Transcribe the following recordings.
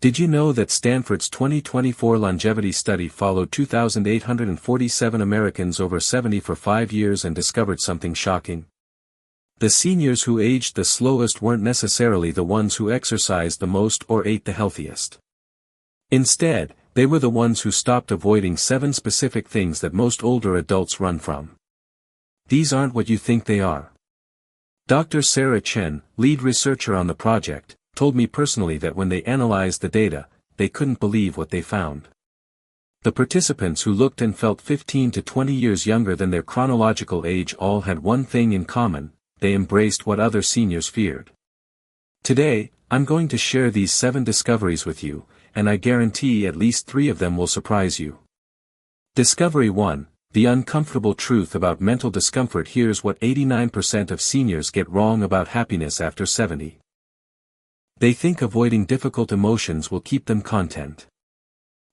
Did you know that Stanford's 2024 longevity study followed 2,847 Americans over 70 for 5 years and discovered something shocking? The seniors who aged the slowest weren't necessarily the ones who exercised the most or ate the healthiest. Instead, they were the ones who stopped avoiding 7 specific things that most older adults run from. These aren't what you think they are. Dr. Sarah Chen, lead researcher on the project, told me personally that when they analyzed the data, they couldn't believe what they found. The participants who looked and felt 15 to 20 years younger than their chronological age all had one thing in common: they embraced what other seniors feared. Today, I'm going to share these 7 discoveries with you, and I guarantee at least 3 of them will surprise you. Discovery 1. The uncomfortable truth about mental discomfort. Here's what 89% of seniors get wrong about happiness after 70. They think avoiding difficult emotions will keep them content.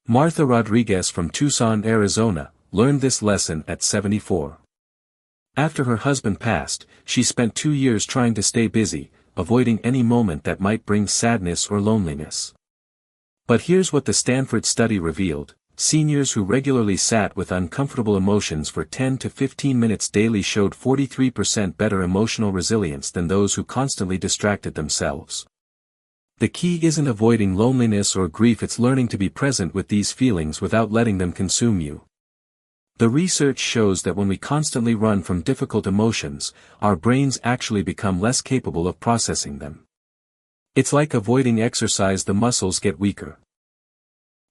Martha Rodriguez from Tucson, Arizona, learned this lesson at 74. After her husband passed, she spent 2 years trying to stay busy, avoiding any moment that might bring sadness or loneliness. But here's what the Stanford study revealed: seniors who regularly sat with uncomfortable emotions for 10 to 15 minutes daily showed 43% better emotional resilience than those who constantly distracted themselves. The key isn't avoiding loneliness or grief, it's learning to be present with these feelings without letting them consume you. The research shows that when we constantly run from difficult emotions, our brains actually become less capable of processing them. It's like avoiding exercise; the muscles get weaker.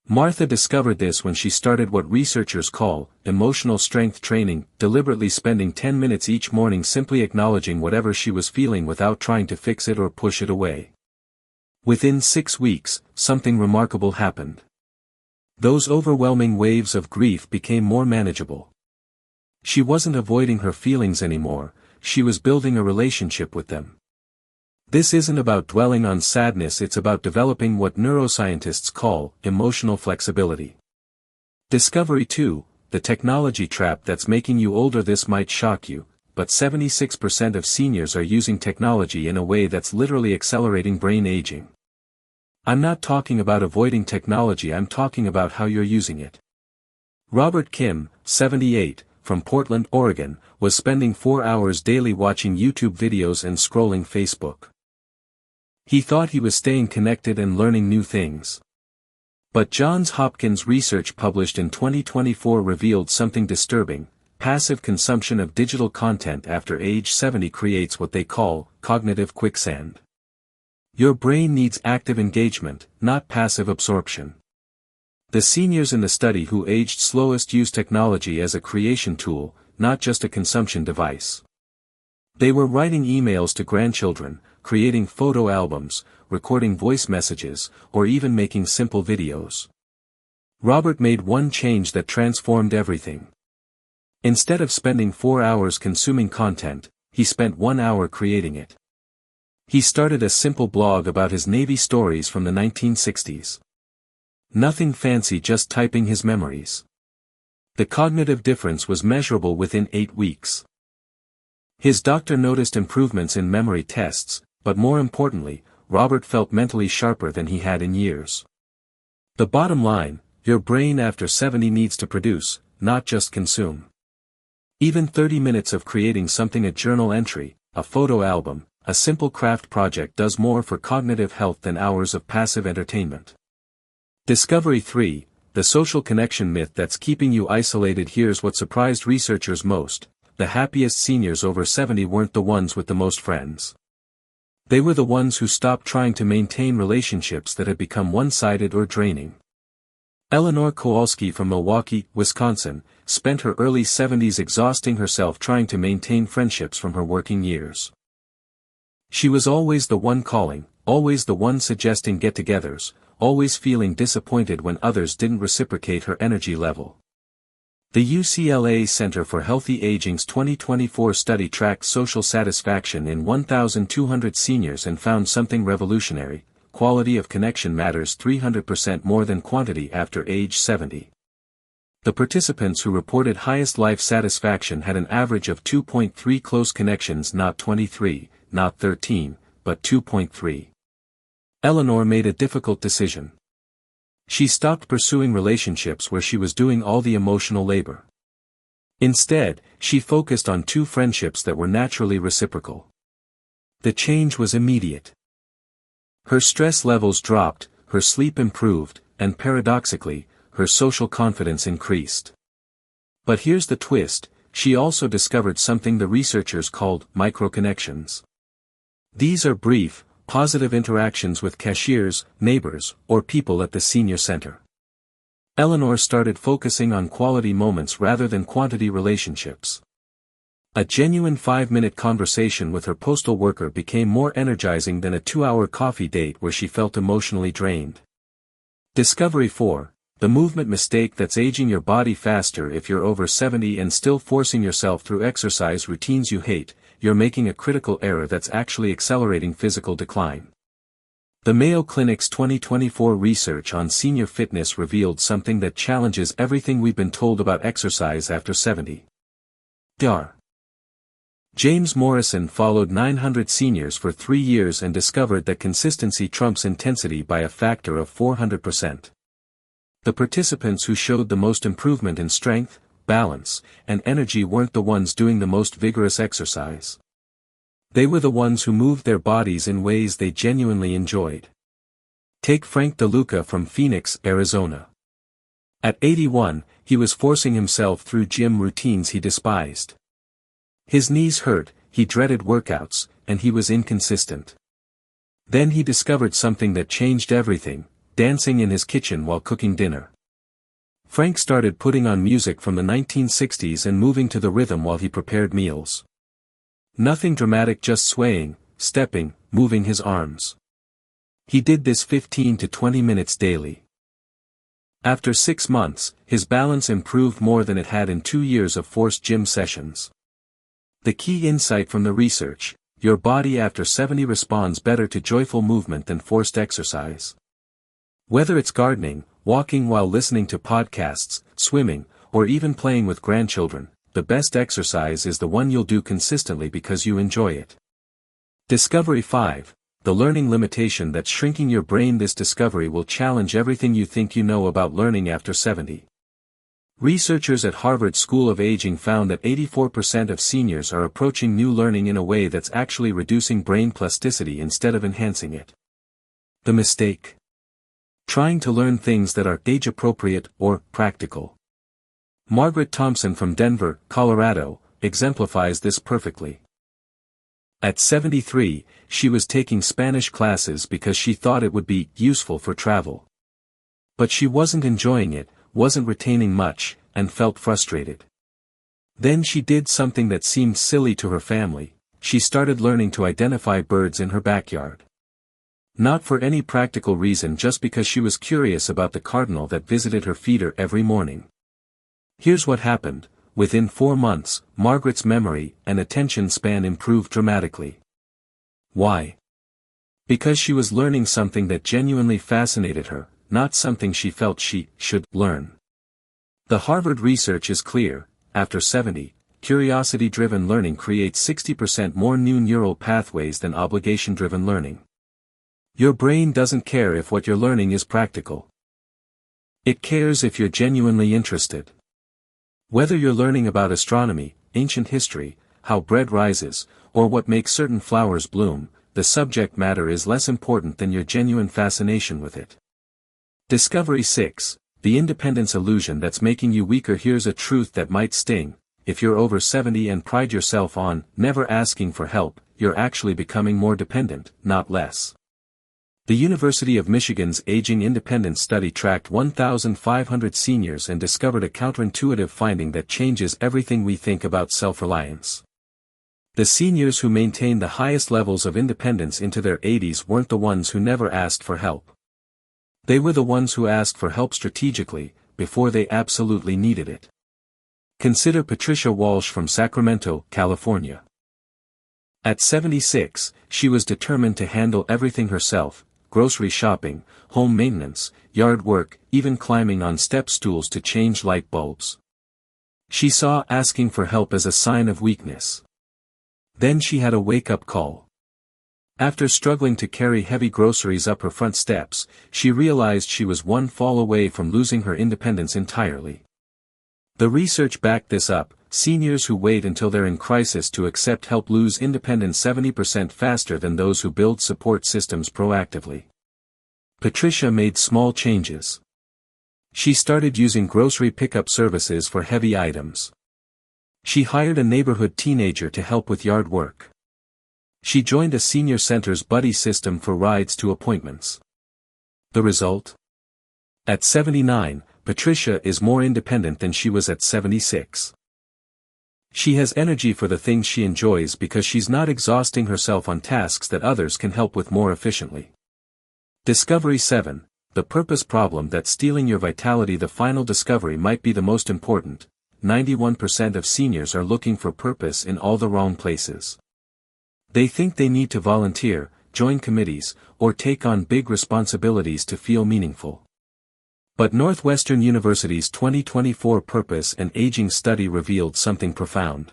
Martha discovered this when she started what researchers call emotional strength training, deliberately spending 10 minutes each morning simply acknowledging whatever she was feeling without trying to fix it or push it away. Within 6 weeks, something remarkable happened. Those overwhelming waves of grief became more manageable. She wasn't avoiding her feelings anymore, she was building a relationship with them. This isn't about dwelling on sadness, it's about developing what neuroscientists call emotional flexibility. Discovery 2, the technology trap that's making you older. This might shock you, but 76% of seniors are using technology in a way that's literally accelerating brain aging. I'm not talking about avoiding technology, I'm talking about how you're using it. Robert Kim, 78, from Portland, Oregon, was spending 4 hours daily watching YouTube videos and scrolling Facebook. He thought he was staying connected and learning new things. But Johns Hopkins research published in 2024 revealed something disturbing: passive consumption of digital content after age 70 creates what they call cognitive quicksand. Your brain needs active engagement, not passive absorption. The seniors in the study who aged slowest used technology as a creation tool, not just a consumption device. They were writing emails to grandchildren, creating photo albums, recording voice messages, or even making simple videos. Robert made one change that transformed everything. Instead of spending 4 hours consuming content, he spent 1 hour creating it. He started a simple blog about his Navy stories from the 1960s. Nothing fancy, just typing his memories. The cognitive difference was measurable within 8 weeks. His doctor noticed improvements in memory tests, but more importantly, Robert felt mentally sharper than he had in years. The bottom line: your brain after 70 needs to produce, not just consume. Even 30 minutes of creating something, a journal entry, a photo album, a simple craft project, does more for cognitive health than hours of passive entertainment. Discovery 3, the social connection myth that's keeping you isolated. Here's what surprised researchers most: the happiest seniors over 70 weren't the ones with the most friends. They were the ones who stopped trying to maintain relationships that had become one-sided or draining. Eleanor Kowalski from Milwaukee, Wisconsin, spent her early 70s exhausting herself trying to maintain friendships from her working years. She was always the one calling, always the one suggesting get-togethers, always feeling disappointed when others didn't reciprocate her energy level. The UCLA Center for Healthy Aging's 2024 study tracked social satisfaction in 1,200 seniors and found something revolutionary: quality of connection matters 300% more than quantity after age 70. The participants who reported highest life satisfaction had an average of 2.3 close connections, not 23, not 13, but 2.3. Eleanor made a difficult decision. She stopped pursuing relationships where she was doing all the emotional labor. Instead, she focused on 2 friendships that were naturally reciprocal. The change was immediate. Her stress levels dropped, her sleep improved, and paradoxically, her social confidence increased. But here's the twist, she also discovered something the researchers called microconnections. These are brief, positive interactions with cashiers, neighbors, or people at the senior center. Eleanor started focusing on quality moments rather than quantity relationships. A genuine 5-minute conversation with her postal worker became more energizing than a 2-hour coffee date where she felt emotionally drained. Discovery 4. The movement mistake that's aging your body faster. If you're over 70 and still forcing yourself through exercise routines you hate, you're making a critical error that's actually accelerating physical decline. The Mayo Clinic's 2024 research on senior fitness revealed something that challenges everything we've been told about exercise after 70. Dr. James Morrison followed 900 seniors for 3 years and discovered that consistency trumps intensity by a factor of 400%. The participants who showed the most improvement in strength, balance, and energy weren't the ones doing the most vigorous exercise. They were the ones who moved their bodies in ways they genuinely enjoyed. Take Frank DeLuca from Phoenix, Arizona. At 81, he was forcing himself through gym routines he despised. His knees hurt, he dreaded workouts, and he was inconsistent. Then he discovered something that changed everything: dancing in his kitchen while cooking dinner. Frank started putting on music from the 1960s and moving to the rhythm while he prepared meals. Nothing dramatic, just swaying, stepping, moving his arms. He did this 15 to 20 minutes daily. After 6 months, his balance improved more than it had in 2 years of forced gym sessions. The key insight from the research: your body after 70 responds better to joyful movement than forced exercise. Whether it's gardening, walking while listening to podcasts, swimming, or even playing with grandchildren, the best exercise is the one you'll do consistently because you enjoy it. Discovery 5. The learning limitation that's shrinking your brain. This discovery will challenge everything you think you know about learning after 70. Researchers at Harvard School of Aging found that 84% of seniors are approaching new learning in a way that's actually reducing brain plasticity instead of enhancing it. The mistake: trying to learn things that are age-appropriate or practical. Margaret Thompson from Denver, Colorado, exemplifies this perfectly. At 73, she was taking Spanish classes because she thought it would be useful for travel. But she wasn't enjoying it, wasn't retaining much, and felt frustrated. Then she did something that seemed silly to her family: she started learning to identify birds in her backyard. Not for any practical reason, just because she was curious about the cardinal that visited her feeder every morning. Here's what happened: within 4 months, Margaret's memory and attention span improved dramatically. Why? Because she was learning something that genuinely fascinated her, not something she felt she should learn. The Harvard research is clear: after 70, curiosity-driven learning creates 60% more new neural pathways than obligation-driven learning. Your brain doesn't care if what you're learning is practical. It cares if you're genuinely interested. Whether you're learning about astronomy, ancient history, how bread rises, or what makes certain flowers bloom, the subject matter is less important than your genuine fascination with it. Discovery 6. The independence illusion that's making you weaker. Here's a truth that might sting: if you're over 70 and pride yourself on never asking for help, you're actually becoming more dependent, not less. The University of Michigan's Aging Independence Study tracked 1,500 seniors and discovered a counterintuitive finding that changes everything we think about self-reliance. The seniors who maintained the highest levels of independence into their 80s weren't the ones who never asked for help. They were the ones who asked for help strategically, before they absolutely needed it. Consider Patricia Walsh from Sacramento, California. At 76, she was determined to handle everything herself: grocery shopping, home maintenance, yard work, even climbing on step stools to change light bulbs. She saw asking for help as a sign of weakness. Then she had a wake-up call. After struggling to carry heavy groceries up her front steps, she realized she was one fall away from losing her independence entirely. The research backed this up. Seniors who wait until they're in crisis to accept help lose independence 70% faster than those who build support systems proactively. Patricia made small changes. She started using grocery pickup services for heavy items. She hired a neighborhood teenager to help with yard work. She joined a senior center's buddy system for rides to appointments. The result? At 79, Patricia is more independent than she was at 76. She has energy for the things she enjoys because she's not exhausting herself on tasks that others can help with more efficiently. Discovery 7. The purpose problem that's stealing your vitality. The final discovery might be the most important. 91% of seniors are looking for purpose in all the wrong places. They think they need to volunteer, join committees, or take on big responsibilities to feel meaningful. But Northwestern University's 2024 Purpose and Aging study revealed something profound.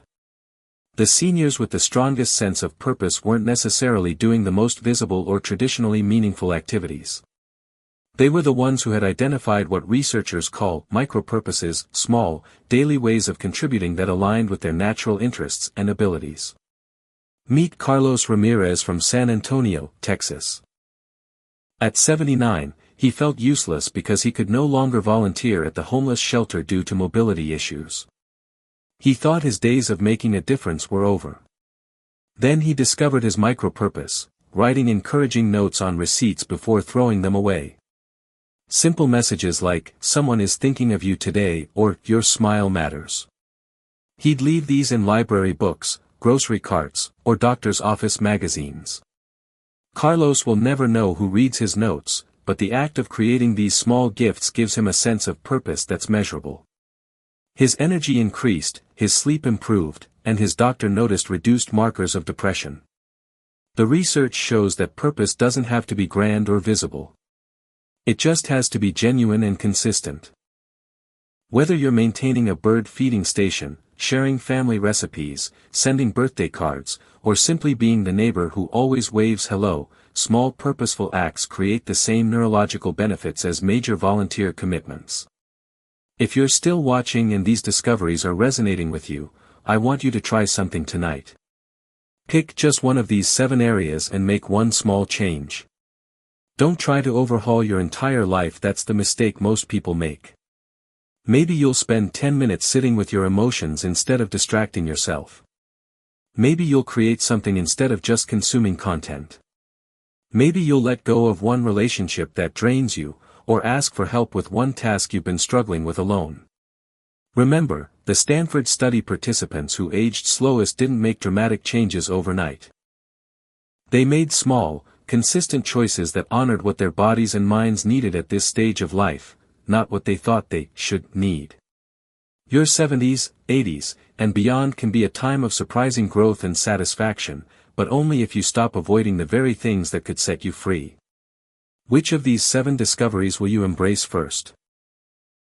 The seniors with the strongest sense of purpose weren't necessarily doing the most visible or traditionally meaningful activities. They were the ones who had identified what researchers call micro-purposes, small, daily ways of contributing that aligned with their natural interests and abilities. Meet Carlos Ramirez from San Antonio, Texas. At 79, he felt useless because he could no longer volunteer at the homeless shelter due to mobility issues. He thought his days of making a difference were over. Then he discovered his micro-purpose, writing encouraging notes on receipts before throwing them away. Simple messages like, "Someone is thinking of you today," or "Your smile matters." He'd leave these in library books, grocery carts, or doctor's office magazines. Carlos will never know who reads his notes, but the act of creating these small gifts gives him a sense of purpose that's measurable. His energy increased, his sleep improved, and his doctor noticed reduced markers of depression. The research shows that purpose doesn't have to be grand or visible. It just has to be genuine and consistent. Whether you're maintaining a bird feeding station, sharing family recipes, sending birthday cards, or simply being the neighbor who always waves hello, small purposeful acts create the same neurological benefits as major volunteer commitments. If you're still watching and these discoveries are resonating with you, I want you to try something tonight. Pick just one of these 7 areas and make one small change. Don't try to overhaul your entire life. That's the mistake most people make. Maybe you'll spend 10 minutes sitting with your emotions instead of distracting yourself. Maybe you'll create something instead of just consuming content. Maybe you'll let go of one relationship that drains you, or ask for help with one task you've been struggling with alone. Remember, the Stanford study participants who aged slowest didn't make dramatic changes overnight. They made small, consistent choices that honored what their bodies and minds needed at this stage of life, not what they thought they should need. Your 70s, 80s, and beyond can be a time of surprising growth and satisfaction, but only if you stop avoiding the very things that could set you free. Which of these 7 discoveries will you embrace first?